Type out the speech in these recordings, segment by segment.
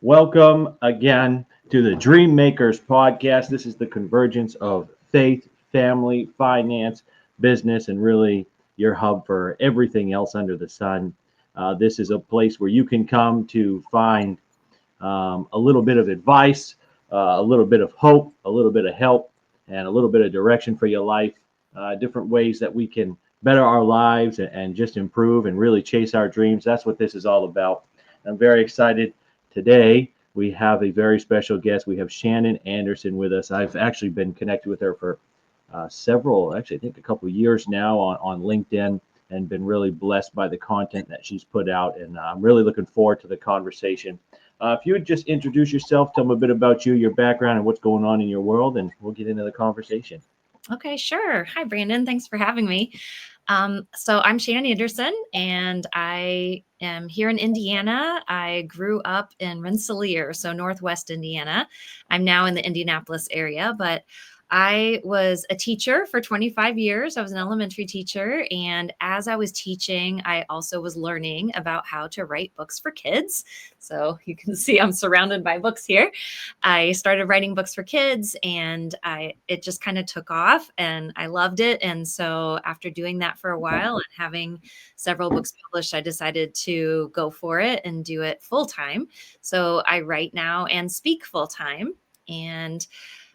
Welcome again to the Dream Makers podcast. This is the convergence of faith, family, finance, business, and really your hub for everything else under the sun. This is a place where you can come to find a little bit of advice, a little bit of hope, a little bit of help, and a little bit of direction for your life. Different ways that we can better our lives and just improve and really chase our dreams. That's what this is all about. I'm very excited. Today, we have a very special guest. We have Shannon Anderson with us. I've actually been connected with her for I think a couple of years now on LinkedIn and been really blessed by the content that she's put out. And I'm really looking forward to the conversation. If you would just introduce yourself, tell them a bit about you, your background, and what's going on in your world, and we'll get into the conversation. Okay, sure. Hi, Brandon. Thanks for having me. So I'm Shannon Anderson, and I am here in Indiana. I grew up in Rensselaer, so Northwest Indiana. I'm now in the Indianapolis area, but I was a teacher for 25 years. I was an elementary teacher. And as I was teaching, I also was learning about how to write books for kids. So you can see I'm surrounded by books here. I started writing books for kids and it just kind of took off and I loved it. And so after doing that for a while and having several books published, I decided to go for it and do it full time. So I write now and speak full time. And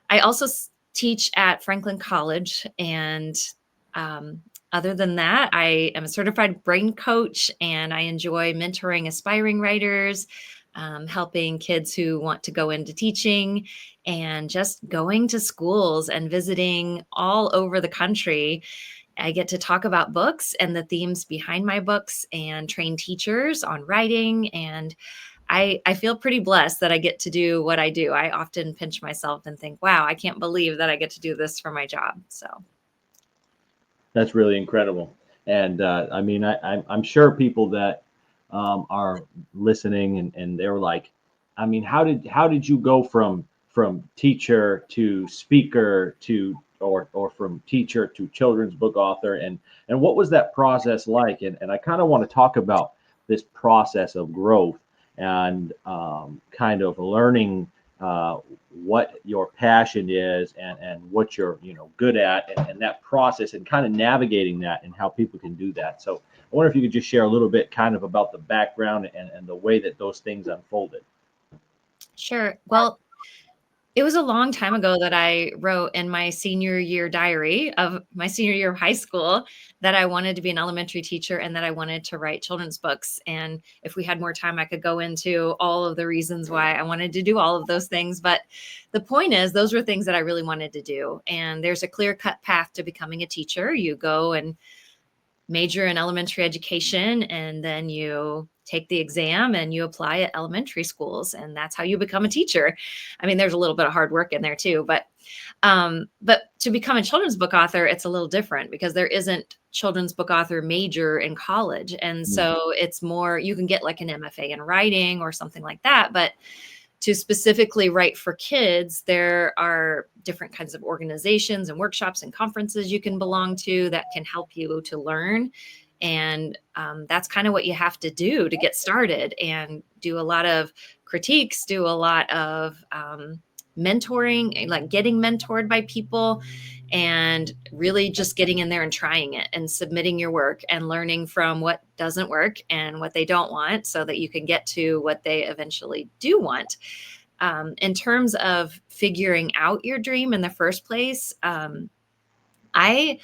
I also teach at Franklin College. And other than that, I am a certified brain coach and I enjoy mentoring aspiring writers, helping kids who want to go into teaching, and just going to schools and visiting all over the country. I get to talk about books and the themes behind my books and train teachers on writing. And I feel pretty blessed that I get to do what I do. I often pinch myself and think, wow, I can't believe that I get to do this for my job. So, That's really incredible. And I mean, I'm sure people that are listening and they're like, I mean, how did you go from teacher to speaker to or from teacher to children's book author and what was that process like? And I kind of want to talk about this process of growth and kind of learning what your passion is and what you're good at and that process and kind of navigating that and how people can do that. So I wonder if you could just share a little bit kind of about the background and the way that those things unfolded. sure. Well, it was a long time ago that I wrote in my senior year diary of my senior year of high school that I wanted to be an elementary teacher and that I wanted to write children's books. And if we had more time, I could go into all of the reasons why I wanted to do all of those things. But the point is, those were things that I really wanted to do. And there's a clear cut path to becoming a teacher. You go and major in elementary education, and then you take the exam and you apply at elementary schools, and that's how you become a teacher. I mean, there's a little bit of hard work in there too, but to become a children's book author, it's a little different because there isn't children's book author major in college, and so it's more you can get like an MFA in writing or something like that, but to specifically write for kids, there are different kinds of organizations and workshops and conferences you can belong to that can help you to learn. And that's kind of what you have to do to get started and do a lot of critiques, do a lot of mentoring, like getting mentored by people and really just getting in there and trying it and submitting your work and learning from what doesn't work and what they don't want so that you can get to what they eventually do want. In terms of figuring out your dream in the first place, I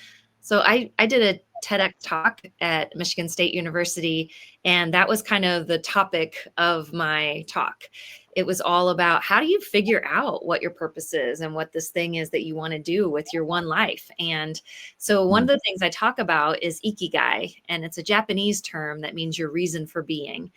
I did a TEDx talk at Michigan State University, and that was kind of the topic of my talk. It was all about how do you figure out what your purpose is and what this thing is that you want to do with your one life. And so one of the things I talk about is ikigai, and it's a Japanese term that means your reason for being.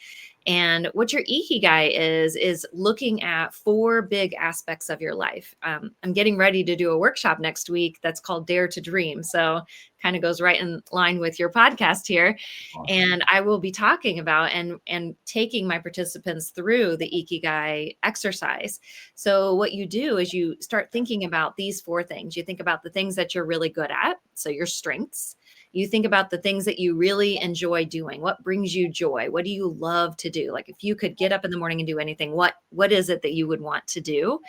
And what your ikigai is looking at four big aspects of your life. I'm getting ready to do a workshop next week that's called Dare to Dream. So kind of goes right in line with your podcast here. Awesome. And I will be talking about and taking my participants through the ikigai exercise. So what you do is you start thinking about these four things. You think about the things that you're really good at, so your strengths. You think about the things that you really enjoy doing. What brings you joy? What do you love to do? Like if you could get up in the morning and do anything, what is it that you would want to do?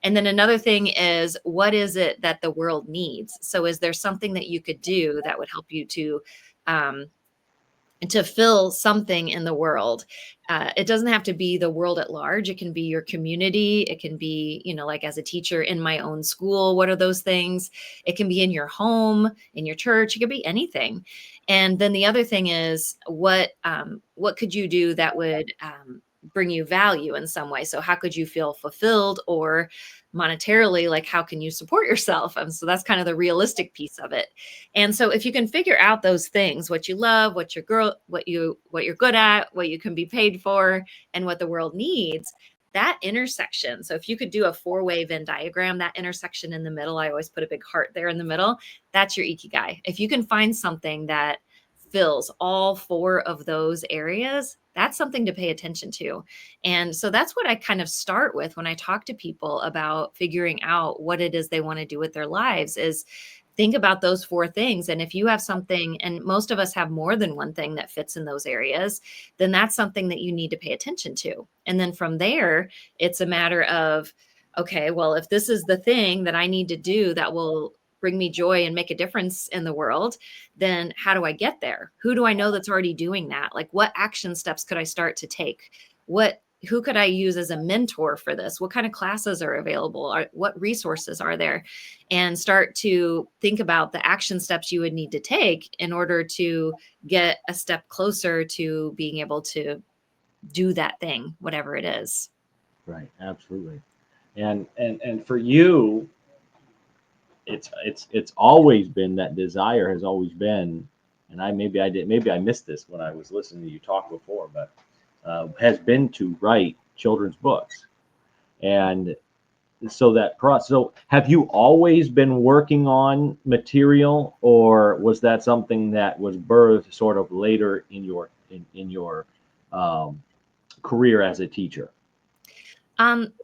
And then another thing is, what is it that the world needs? So is there something that you could do that would help you um, to fill something in the world? It doesn't have to be the world at large. It can be your community. It can be, like as a teacher in my own school, what are those things? It can be in your home, in your church. It could be anything. And then the other thing is, what could you do that would bring you value in some way? So how could you feel fulfilled, or monetarily, like how can you support yourself? And so that's kind of the realistic piece of it. And so if you can figure out those things, what you love, what you're good at, what you can be paid for, and what the world needs, that intersection. So if you could do a 4-way Venn diagram, that intersection in the middle, I always put a big heart there in the middle. That's your ikigai. If you can find something that fills all 4 of those areas, that's something to pay attention to. And so that's what I kind of start with when I talk to people about figuring out what it is they want to do with their lives, is think about those 4 things. And if you have something, and most of us have more than one thing that fits in those areas, then that's something that you need to pay attention to. And then from there, it's a matter of, okay, well, if this is the thing that I need to do that will bring me joy and make a difference in the world, then how do I get there? Who do I know that's already doing that? Like, what action steps could I start to take? Who could I use as a mentor for this? What kind of classes are available? What resources are there? And start to think about the action steps you would need to take in order to get a step closer to being able to do that thing, whatever it is. Right, absolutely. And for you, it's always been, that desire has always been, and maybe I missed this when I was listening to you talk before, but has been to write children's books. And so have you always been working on material, or was that something that was birthed sort of later in your um, career as a teacher?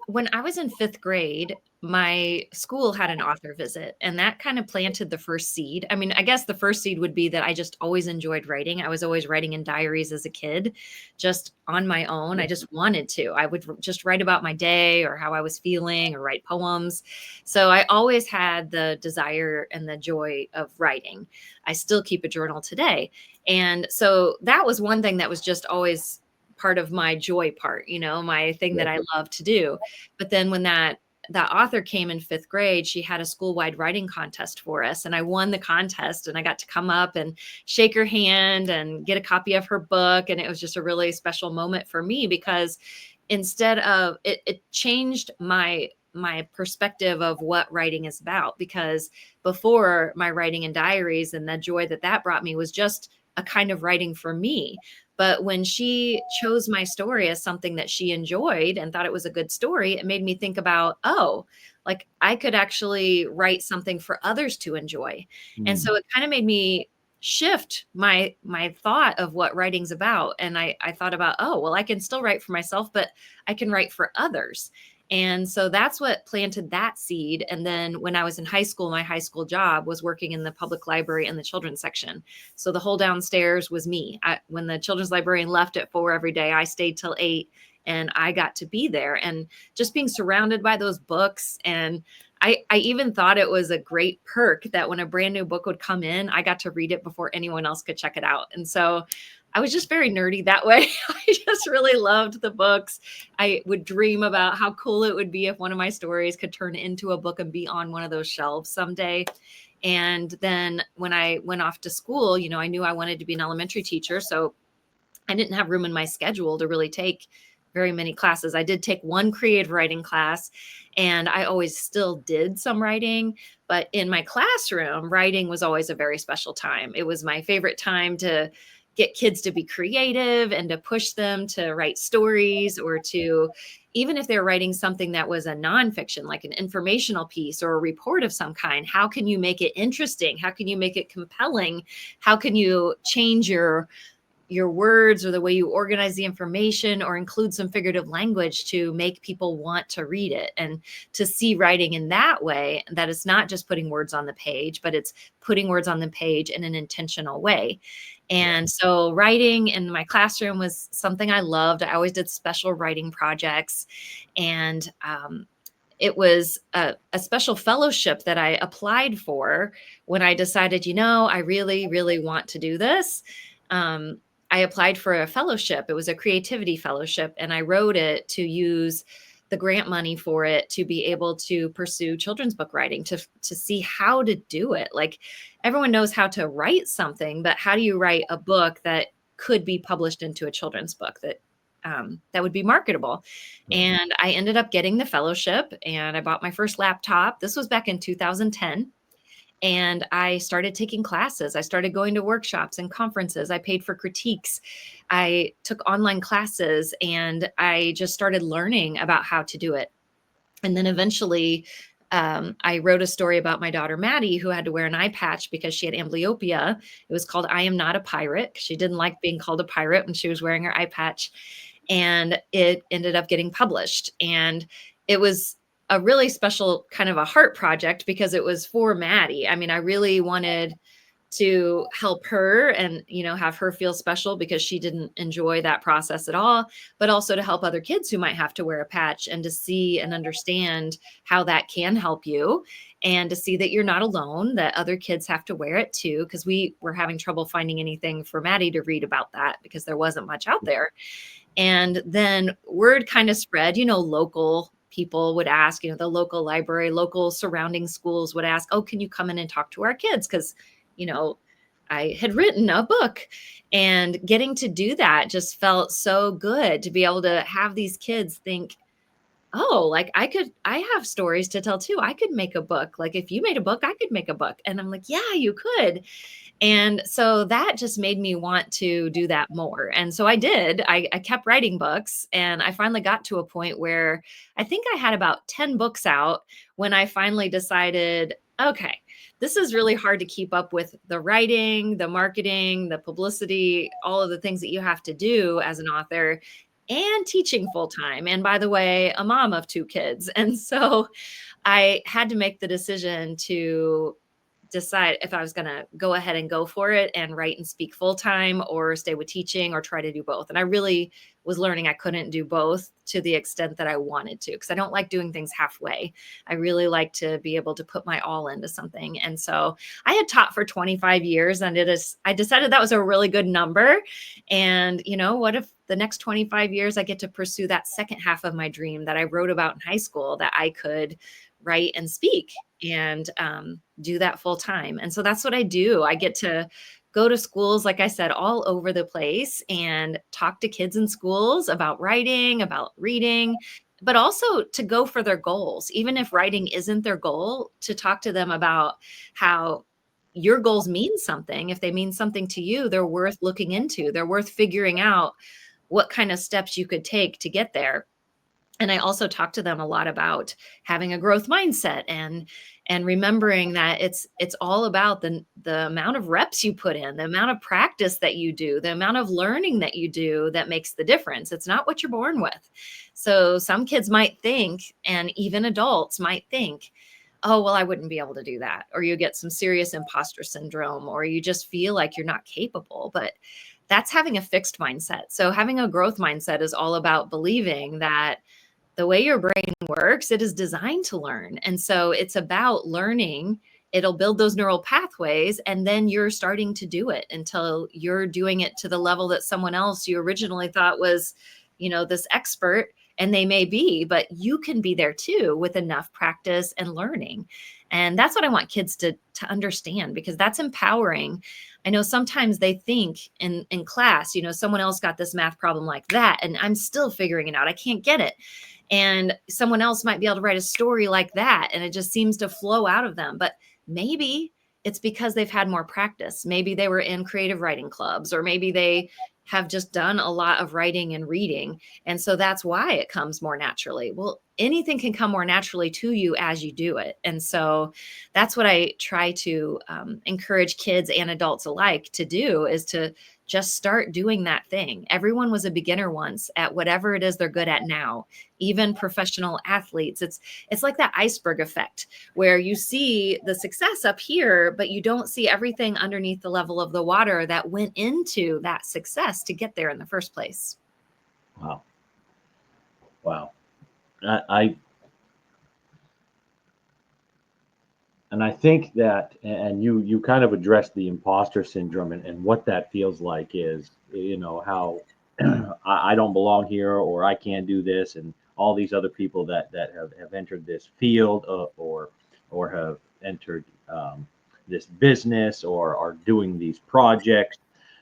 When I was in 5th grade, my school had an author visit, and that kind of planted the first seed. I mean, I guess the first seed would be that I just always enjoyed writing. I was always writing in diaries as a kid, just on my own. I just wanted to. I would just write about my day or how I was feeling, or write poems. So I always had the desire and the joy of writing. I still keep a journal today. And so that was one thing that was just always part of my joy part, my thing that I love to do. But then when that author came in 5th grade, she had a school-wide writing contest for us, and I won the contest, and I got to come up and shake her hand and get a copy of her book. And it was just a really special moment for me, because instead of it changed my perspective of what writing is about. Because before, my writing in diaries and the joy that brought me was just a kind of writing for me. But when she chose my story as something that she enjoyed and thought it was a good story, it made me think about, oh, like I could actually write something for others to enjoy. And so it kind of made me shift my thought of what writing's about. And I thought about, oh, well, I can still write for myself, but I can write for others. And so that's what planted that seed. And then when I was in high school, my high school job was working in the public library in the children's section. So the whole downstairs was me. When the children's librarian left at 4 every day, I stayed till 8, and I got to be there, and just being surrounded by those books. And I even thought it was a great perk that when a brand new book would come in, I got to read it before anyone else could check it out. And so I was just very nerdy that way. I just really loved the books. I would dream about how cool it would be if one of my stories could turn into a book and be on one of those shelves someday. And then when I went off to school, I knew I wanted to be an elementary teacher. So I didn't have room in my schedule to really take very many classes. I did take one creative writing class, and I always still did some writing. But in my classroom, writing was always a very special time. It was my favorite time to get kids to be creative and to push them to write stories, or to, even if they're writing something that was a nonfiction, like an informational piece or a report of some kind, how can you make it interesting? How can you make it compelling? How can you change your your words or the way you organize the information or include some figurative language to make people want to read it, and to see writing in that way, that it's not just putting words on the page, but it's putting words on the page in an intentional way. And so writing in my classroom was something I loved. I always did special writing projects. And it was a special fellowship that I applied for when I decided, I really, really want to do this. Um, I applied for a fellowship. It was a creativity fellowship, and I wrote it to use the grant money for it to be able to pursue children's book writing, to see how to do it. Like, everyone knows how to write something, but how do you write a book that could be published into a children's book that would be marketable? Right. And I ended up getting the fellowship, and I bought my first laptop. This was back in 2010. And I started taking classes. I started going to workshops and conferences. I paid for critiques. I took online classes, and I just started learning about how to do it. And then eventually, I wrote a story about my daughter, Maddie, who had to wear an eye patch because she had amblyopia. It was called I Am Not a Pirate. She didn't like being called a pirate when she was wearing her eye patch. And it ended up getting published. And it was a really special kind of a heart project because it was for Maddie. I mean, I really wanted to help her and, have her feel special because she didn't enjoy that process at all, but also to help other kids who might have to wear a patch, and to see and understand how that can help you, and to see that you're not alone, that other kids have to wear it too. Because we were having trouble finding anything for Maddie to read about that because there wasn't much out there. And then word kind of spread, local people would ask, the local library, local surrounding schools would ask, oh, can you come in and talk to our kids? Because, I had written a book, and getting to do that just felt so good, to be able to have these kids think, oh, like I have stories to tell too. I could make a book. Like, if you made a book, I could make a book. And I'm like, yeah, you could. And so that just made me want to do that more. And so I did. I kept writing books, and I finally got to a point where I think I had about 10 books out when I finally decided, okay, this is really hard to keep up with the writing, the marketing, the publicity, all of the things that you have to do as an author, and teaching full time. And by the way, a mom of 2 kids. And so I had to make the decision to decide if I was going to go ahead and go for it and write and speak full time, or stay with teaching, or try to do both. And I really was learning I couldn't do both to the extent that I wanted to, because I don't like doing things halfway. I really like to be able to put my all into something. And so I had taught for 25 years, and I decided that was a really good number. And what if the next 25 years I get to pursue that second half of my dream that I wrote about in high school, that I could write and speak and do that full time. And so that's what I do. I get to go to schools, like I said, all over the place, and talk to kids in schools about writing, about reading, but also to go for their goals. Even if writing isn't their goal, to talk to them about how your goals mean something. If they mean something to you, they're worth looking into. They're worth figuring out what kind of steps you could take to get there. And I also talk to them a lot about having a growth mindset, and remembering that it's all about the amount of reps you put in, the amount of practice that you do, the amount of learning that you do that makes the difference. It's not what you're born with. So some kids might think, and even adults might think, oh, well, I wouldn't be able to do that. Or you get some serious imposter syndrome, or you just feel like you're not capable. But that's having a fixed mindset. So having a growth mindset is all about believing that the way your brain works, it is designed to learn. And so it's about learning. It'll build those neural pathways, and then you're starting to do it until you're doing it to the level that someone else you originally thought was, this expert, and they may be, but you can be there too with enough practice and learning. And that's what I want kids to understand, because that's empowering. I know sometimes they think in class, someone else got this math problem like that, and I'm still figuring it out. I can't get it. And someone else might be able to write a story like that, and it just seems to flow out of them. But maybe it's because they've had more practice. Maybe they were in creative writing clubs, or maybe they have just done a lot of writing and reading. And so that's why it comes more naturally. Well, anything can come more naturally to you as you do it. And so that's what I try to encourage kids and adults alike to do, is to just start doing that thing. Everyone was a beginner once at whatever it is they're good at now, even professional athletes. It's like that iceberg effect where you see the success up here, but you don't see everything underneath the level of the water that went into that success to get there in the first place. Wow. Wow. I and I think that, and you kind of addressed the imposter syndrome, and what that feels like is, how I don't belong here, or I can't do this, and all these other people that have entered this field, or have entered this business, or are doing these projects,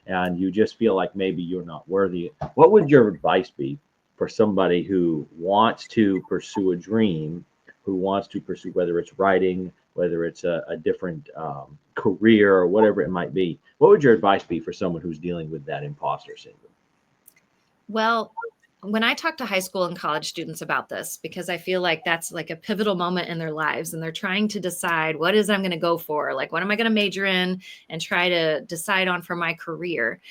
and you just feel like maybe you're not worthy. What would your advice be for somebody who wants to pursue a dream, who wants to pursue, whether it's writing, whether it's a different career, or whatever it might be? What would your advice be for someone who's dealing with that imposter syndrome? Well, when I talk to high school and college students about this, because I feel like that's like a pivotal moment in their lives, and they're trying to decide what is I'm going to go for, like what am I going to major in, and try to decide on for my career.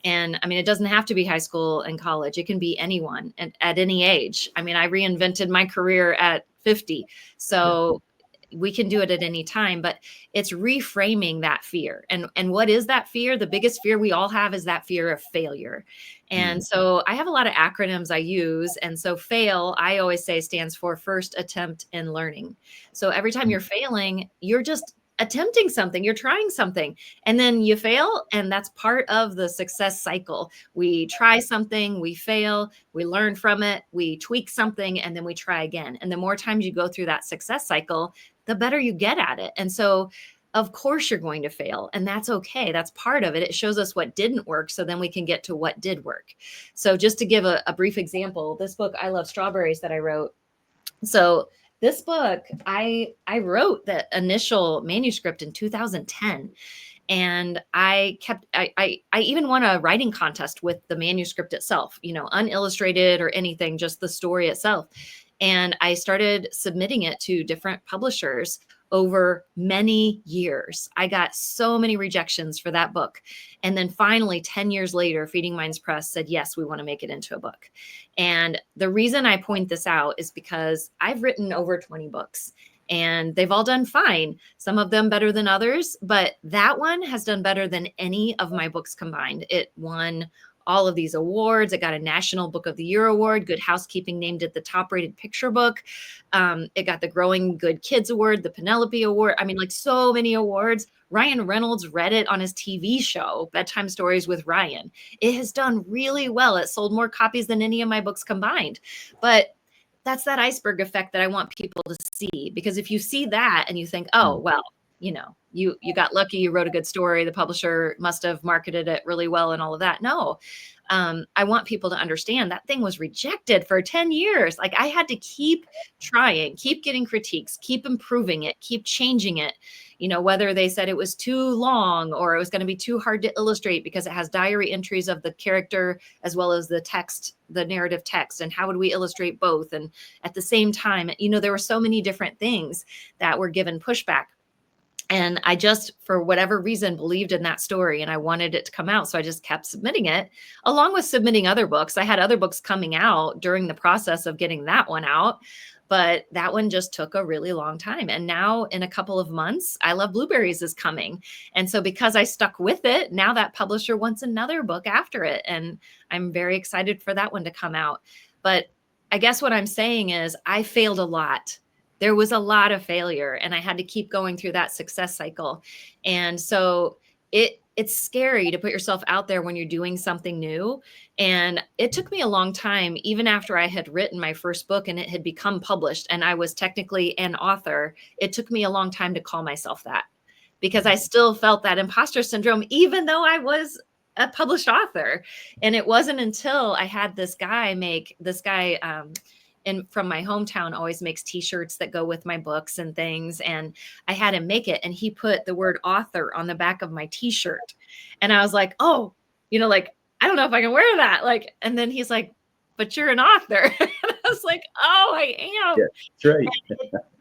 And I mean, it doesn't have to be high school and college. It can be anyone and at any age. I mean, I reinvented my career at 50. Yeah. So we can do it at any time, but it's reframing that fear. And what is that fear? The biggest fear we all have is that fear of failure. And Mm. so I have a lot of acronyms I use. And so fail, I always say, stands for first attempt in learning. So every time you're failing, you're just attempting something, you're trying something, and then you fail. And that's part of the success cycle. We try something, we fail, we learn from it, we tweak something, and then we try again. And the more times you go through that success cycle, the better you get at it. And so of course you're going to fail, and that's okay. That's part of it. It shows us what didn't work, so then we can get to what did work. So just to give a brief example, this book, I Love Strawberries, that I wrote. So this book, I wrote the initial manuscript in 2010. And I even won a writing contest with the manuscript itself, unillustrated or anything, just the story itself. And I started submitting it to different publishers over many years. I got so many rejections for that book. And then finally, 10 years later, Feeding Minds Press said, yes, we want to make it into a book. And the reason I point this out is because I've written over 20 books, and they've all done fine. Some of them better than others, but that one has done better than any of my books combined. It won all of these awards. It got a National Book of the Year award. Good Housekeeping named it the top rated picture book. It got the Growing Good Kids award, the Penelope award. I mean, like, so many awards. Ryan Reynolds read it on his TV show, Bedtime Stories with Ryan. It has done really well. It sold more copies than any of my books combined. But that's that iceberg effect that I want people to see, because if you see that and you think, oh, well, you got lucky, you wrote a good story, the publisher must have marketed it really well and all of that. No, I want people to understand that thing was rejected for 10 years. Like, I had to keep trying, keep getting critiques, keep improving it, keep changing it. Whether they said it was too long or it was going to be too hard to illustrate because it has diary entries of the character as well as the text, the narrative text, and how would we illustrate both? And at the same time, there were so many different things that were given pushback. And I just, for whatever reason, believed in that story, and I wanted it to come out. So I just kept submitting it, along with submitting other books. I had other books coming out during the process of getting that one out, but that one just took a really long time. And now in a couple of months, I Love Blueberries is coming. And so because I stuck with it, now that publisher wants another book after it. And I'm very excited for that one to come out. But I guess what I'm saying is I failed a lot. There was a lot of failure, and I had to keep going through that success cycle. And so it's scary to put yourself out there when you're doing something new. And it took me a long time, even after I had written my first book and it had become published and I was technically an author, it took me a long time to call myself that, because I still felt that imposter syndrome, even though I was a published author. And it wasn't until I had this guy and from my hometown always makes t-shirts that go with my books and things. And I had him make it, and he put the word author on the back of my t-shirt. And I was like, oh, like, I don't know if I can wear that. Like, and then he's like, but you're an author. I was like, oh, I Yeah, am. that's right.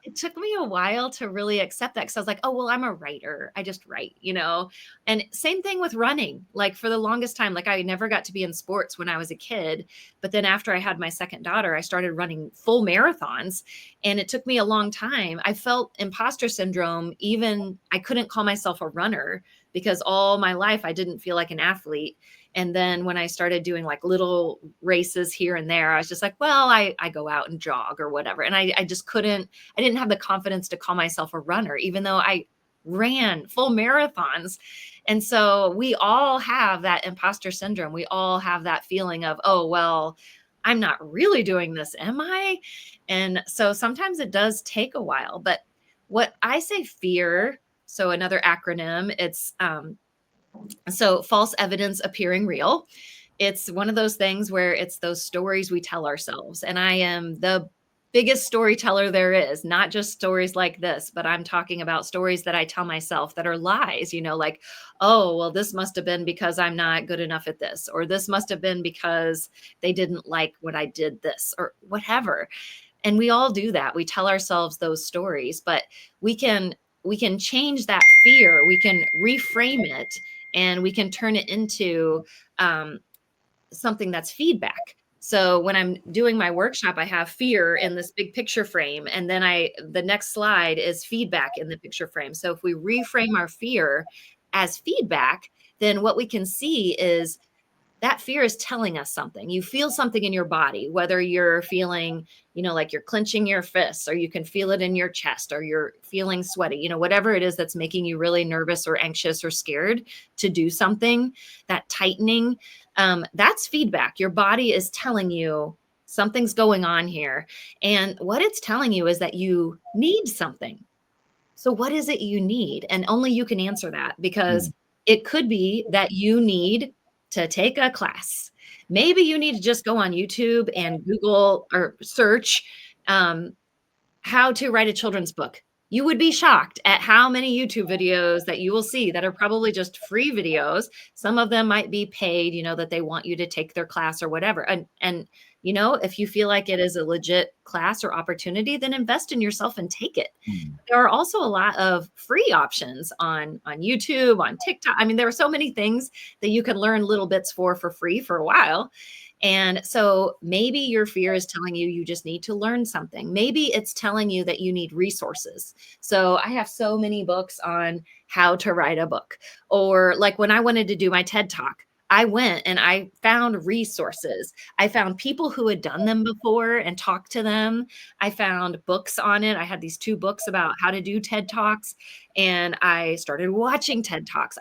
It took me a while to really accept that because I was like, oh, well, I'm a writer. I just write, you know? And same thing with running. Like for the longest time, like I never got to be in sports when I was a kid. But then after I had my second daughter, I started running full marathons. And it took me a long time. I felt imposter syndrome, even I couldn't call myself a runner because all my life I didn't feel like an athlete. And then when I started doing like little races here and there, I was just like, well, I go out and jog or whatever. And I just couldn't, I didn't have the confidence to call myself a runner, even though I ran full marathons. And so we all have that imposter syndrome. We all have that feeling of, oh, well, I'm not really doing this, am I? And so sometimes it does take a while. But what I say fear, so another acronym, it's so false evidence appearing real. It's one of those things where it's those stories we tell ourselves. And I am the biggest storyteller there is, not just stories like this, but I'm talking about stories that I tell myself that are lies, you know, like, oh, well, this must have been because I'm not good enough at this, or this must have been because they didn't like what I did this, or whatever. And we all do that. We tell ourselves those stories, but we can we can change that fear. We can reframe it and we can turn it into um, something that's feedback. So when I'm doing my workshop, I have fear in this big picture frame. And then the next slide is feedback in the picture frame. So if we reframe our fear as feedback, then what we can see is that fear is telling us something. You feel something in your body, whether you're feeling, you know, like you're clenching your fists, or you can feel it in your chest, or you're feeling sweaty, you know, whatever it is that's making you really nervous or anxious or scared to do something, that tightening, that's feedback. Your body is telling you something's going on here. And what it's telling you is that you need something. So what is it you need? And only you can answer that, because Mm, it could be that you need to take a class. Maybe you need to just go on YouTube and Google or search um, how to write a children's book. You would be shocked at how many YouTube videos that you will see that are probably just free videos. Some of them might be paid, you know, that they want you to take their class or whatever. And you know, if you feel like it is a legit class or opportunity, then invest in yourself and take it. mm. There are also a lot of free options on YouTube, on TikTok. I mean, there are so many things that you can learn little bits for free for a while. And so maybe your fear is telling you you just need to learn something. Maybe it's telling you that you need resources. So I have so many books on how to write a book. Or like when I wanted to do my TED Talk, I went and I found resources. I found people who had done them before and talked to them. I found books on it. I had these two books about how to do TED Talks, and I started watching TED Talks.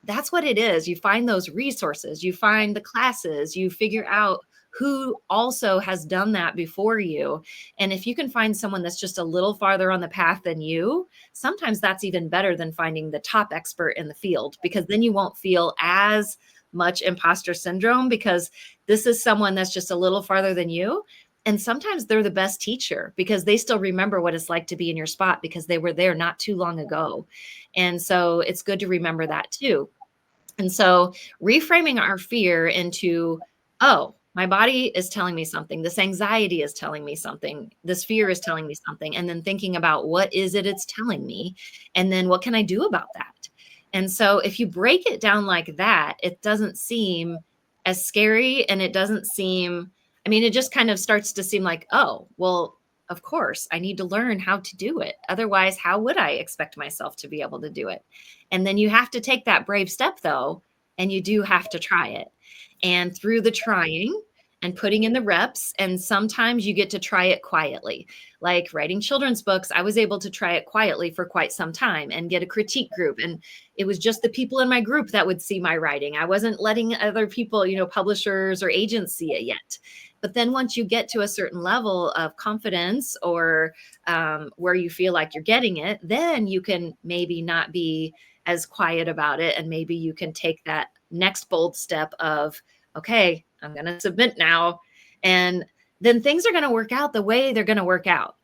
That's what it is. You find those resources, you find the classes, you figure out who also has done that before you. And if you can find someone that's just a little farther on the path than you, sometimes that's even better than finding the top expert in the field, because then you won't feel as much imposter syndrome, because this is someone that's just a little farther than you. And sometimes they're the best teacher because they still remember what it's like to be in your spot because they were there not too long ago. And so it's good to remember that too. And so reframing our fear into, oh, my body is telling me something. This anxiety is telling me something. This fear is telling me something. And then thinking about what is it it's telling me? And then what can I do about that? And so if you break it down like that, it doesn't seem as scary, and it doesn't seem, I mean, it just kind of starts to seem like, oh, well, of course, I need to learn how to do it. Otherwise, how would I expect myself to be able to do it? And then you have to take that brave step, though, and you do have to try it. And through the trying and putting in the reps, and sometimes you get to try it quietly. Like writing children's books, I was able to try it quietly for quite some time and get a critique group. And it was just the people in my group that would see my writing. I wasn't letting other people, you know, publishers or agents see it yet. But then once you get to a certain level of confidence, or where you feel like you're getting it, then you can maybe not be as quiet about it. And maybe you can take that next bold step of, okay, I'm going to submit now. And then things are going to work out the way they're going to work out.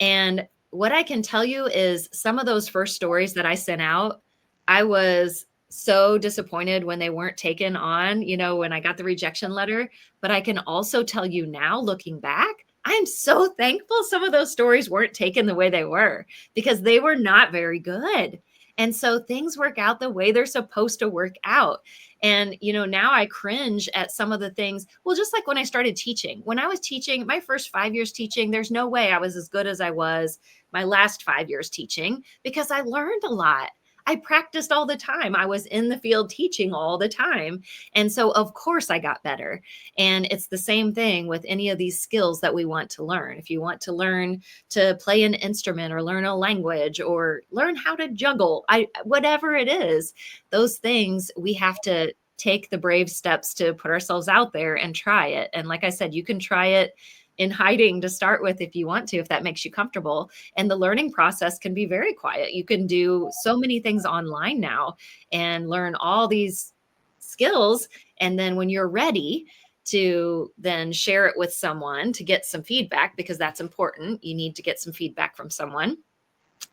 And what I can tell you is some of those first stories that I sent out, I was so disappointed when they weren't taken on, you know, when I got the rejection letter. But I can also tell you now, looking back, I'm so thankful some of those stories weren't taken the way they were, because they were not very good. And so things work out the way they're supposed to work out. And, now I cringe at some of the things. Well, just like when I started teaching, when I was teaching my first 5 years teaching, there's no way I was as good as I was my last 5 years teaching, because I learned a lot. I practiced all the time. I was in the field teaching all the time. And so, of course, I got better. And it's the same thing with any of these skills that we want to learn. If you want to learn to play an instrument or learn a language or learn how to juggle, whatever it is, those things we have to take the brave steps to put ourselves out there and try it. And like I said, you can try it in hiding to start with if you want to, if that makes you comfortable. And the learning process can be very quiet. You can do so many things online now and learn all these skills. And then when you're ready to then share it with someone to get some feedback, because that's important, you need to get some feedback from someone,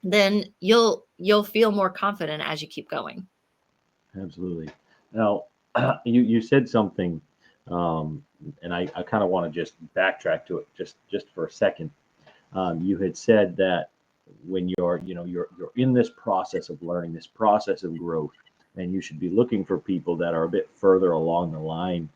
then you'll feel more confident as you keep going. Absolutely. Now, you said something, and I kind of want to just backtrack to it just for a second. You had said that when you're in this process of learning, this process of growth, and you should be looking for people that are a bit further along the line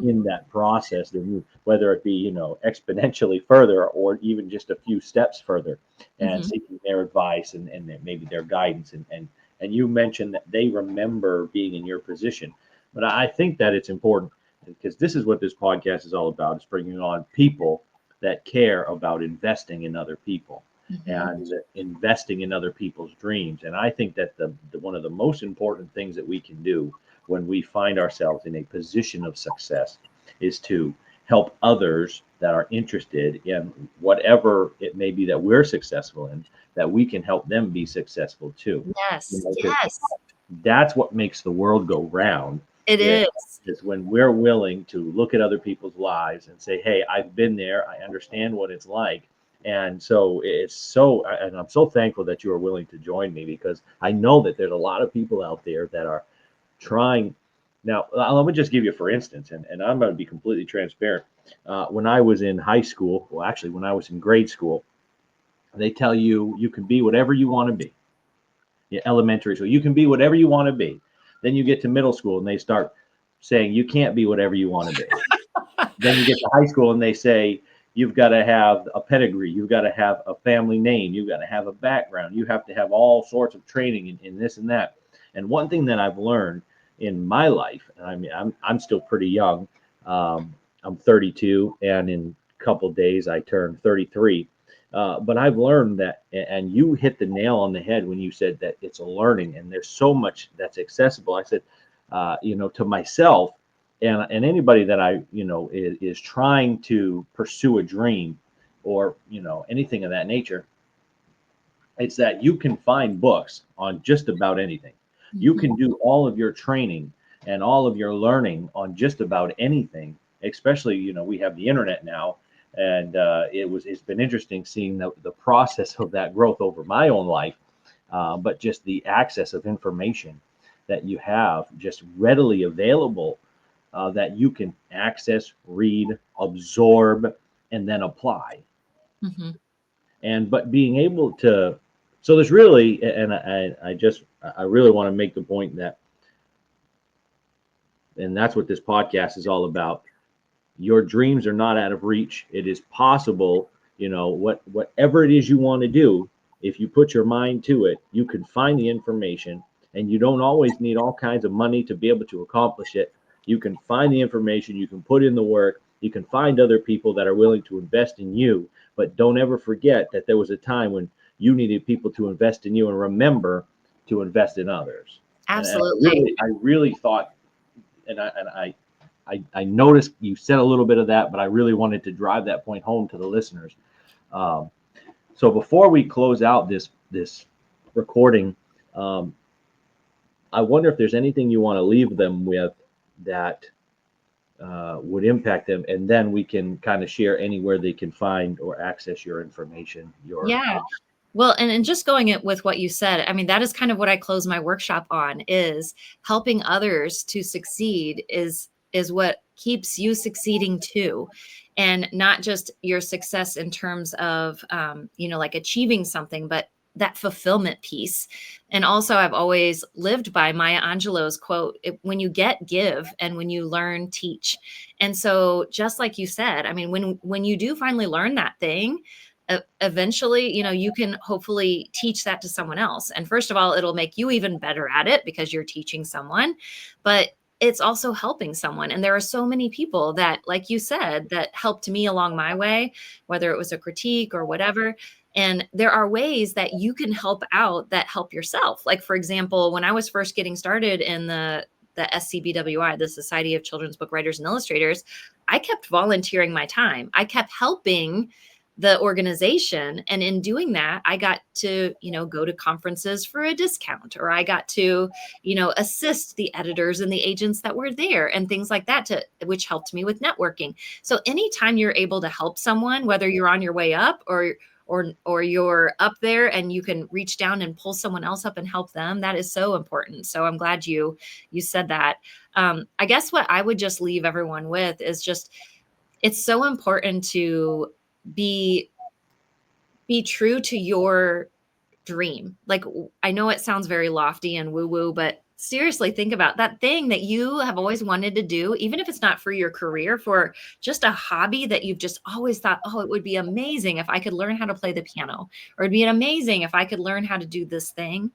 in that process than you, whether it be exponentially further or even just a few steps further, and seeking their advice and maybe their guidance. And you mentioned that they remember being in your position, but I think that it's important, because this is what this podcast is all about: is bringing on people that care about investing in other people and investing in other people's dreams. And I think that the one of the most important things that we can do when we find ourselves in a position of success is to help others that are interested in whatever it may be that we're successful in, that we can help them be successful too. Yes. 'Cause that's what makes the world go round. It is. Is when we're willing to look at other people's lives and say, hey, I've been there, I understand what it's like. And so and I'm so thankful that you are willing to join me, because I know that there's a lot of people out there that are trying. Now, let me just give you, for instance, and I'm going to be completely transparent. When I was in high school, well, actually, when I was in grade school, they tell you can be whatever you want to be. Yeah, elementary school, you can be whatever you want to be. Then you get to middle school, and they start saying you can't be whatever you want to be. Then you get to high school, and they say you've got to have a pedigree, you've got to have a family name, you've got to have a background, you have to have all sorts of training in this and that. And one thing that I've learned in my life, and I mean, I'm still pretty young. I'm 32, and in a couple of days I turn 33. But I've learned that, and you hit the nail on the head when you said that it's a learning, and there's so much that's accessible. I said, to myself, and anybody that is trying to pursue a dream, or anything of that nature, it's that you can find books on just about anything. You can do all of your training and all of your learning on just about anything. Especially, we have the internet now, and it's been interesting seeing the process of that growth over my own life, but just the access of information that you have just readily available, that you can access, read, absorb, and then apply. But being able to, so there's really, and I really want to make the point that, and that's what this podcast is all about. Your dreams are not out of reach. It is possible, whatever it is you want to do, if you put your mind to it, you can find the information, and you don't always need all kinds of money to be able to accomplish it. You can find the information, you can put in the work, you can find other people that are willing to invest in you, but don't ever forget that there was a time when you needed people to invest in you, and remember to invest in others. Absolutely. And I really thought, and I noticed you said a little bit of that, but I really wanted to drive that point home to the listeners. So before we close out this recording, I wonder if there's anything you want to leave them with that would impact them, and then we can kind of share anywhere they can find or access your information. Yeah. Well, and just going it with what you said, I mean, that is kind of what I close my workshop on, is helping others to succeed is is what keeps you succeeding too. And not just your success in terms of, like achieving something, but that fulfillment piece. And also, I've always lived by Maya Angelou's quote, when you get, give, and when you learn, teach. And so, just like you said, I mean, when you do finally learn that thing, eventually, you can hopefully teach that to someone else. And first of all, it'll make you even better at it because you're teaching someone, but it's also helping someone. And there are so many people that, like you said, that helped me along my way, whether it was a critique or whatever. And there are ways that you can help out that help yourself. Like, for example, when I was first getting started in the SCBWI, the Society of Children's Book Writers and Illustrators, I kept volunteering my time. I kept helping the organization. And in doing that, I got to, go to conferences for a discount, or I got to, assist the editors and the agents that were there and things like that, which helped me with networking. So anytime you're able to help someone, whether you're on your way up or you're up there and you can reach down and pull someone else up and help them, that is so important. So I'm glad you said that. I guess what I would just leave everyone with is just, it's so important to be true to your dream. Like, I know it sounds very lofty and woo woo, but seriously, think about that thing that you have always wanted to do, even if it's not for your career, for just a hobby that you've just always thought, oh, it would be amazing if I could learn how to play the piano, or it'd be amazing if I could learn how to do this thing.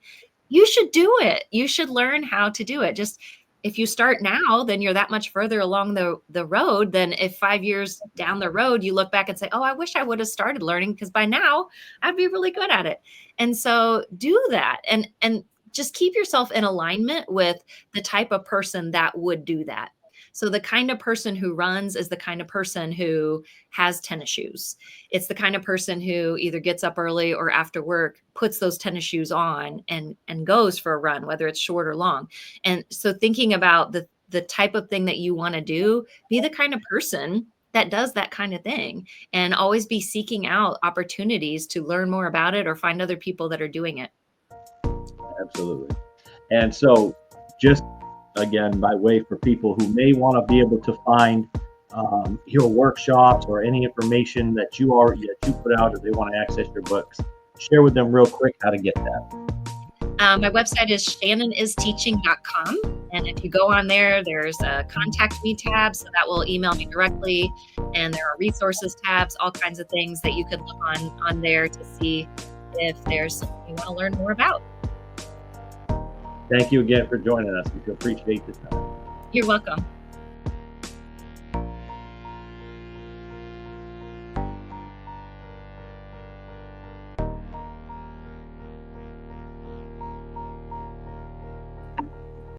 You should do it. You should learn how to do it. Just, if you start now, then you're that much further along the road than if 5 years down the road, you look back and say, oh, I wish I would have started learning, because by now I'd be really good at it. And so do that, and just keep yourself in alignment with the type of person that would do that. So the kind of person who runs is the kind of person who has tennis shoes. It's the kind of person who either gets up early or after work, puts those tennis shoes on and goes for a run, whether it's short or long. And so thinking about the type of thing that you want to do, be the kind of person that does that kind of thing, and always be seeking out opportunities to learn more about it or find other people that are doing it. Absolutely. And so, just again, by way for people who may want to be able to find your workshops or any information that you put out, or they want to access your books, share with them real quick how to get that. My website is shannonisteaching.com. And if you go on there, there's a contact me tab, so that will email me directly. And there are resources tabs, all kinds of things that you could look on there to see if there's something you want to learn more about. Thank you again for joining us. We appreciate the time. You're welcome.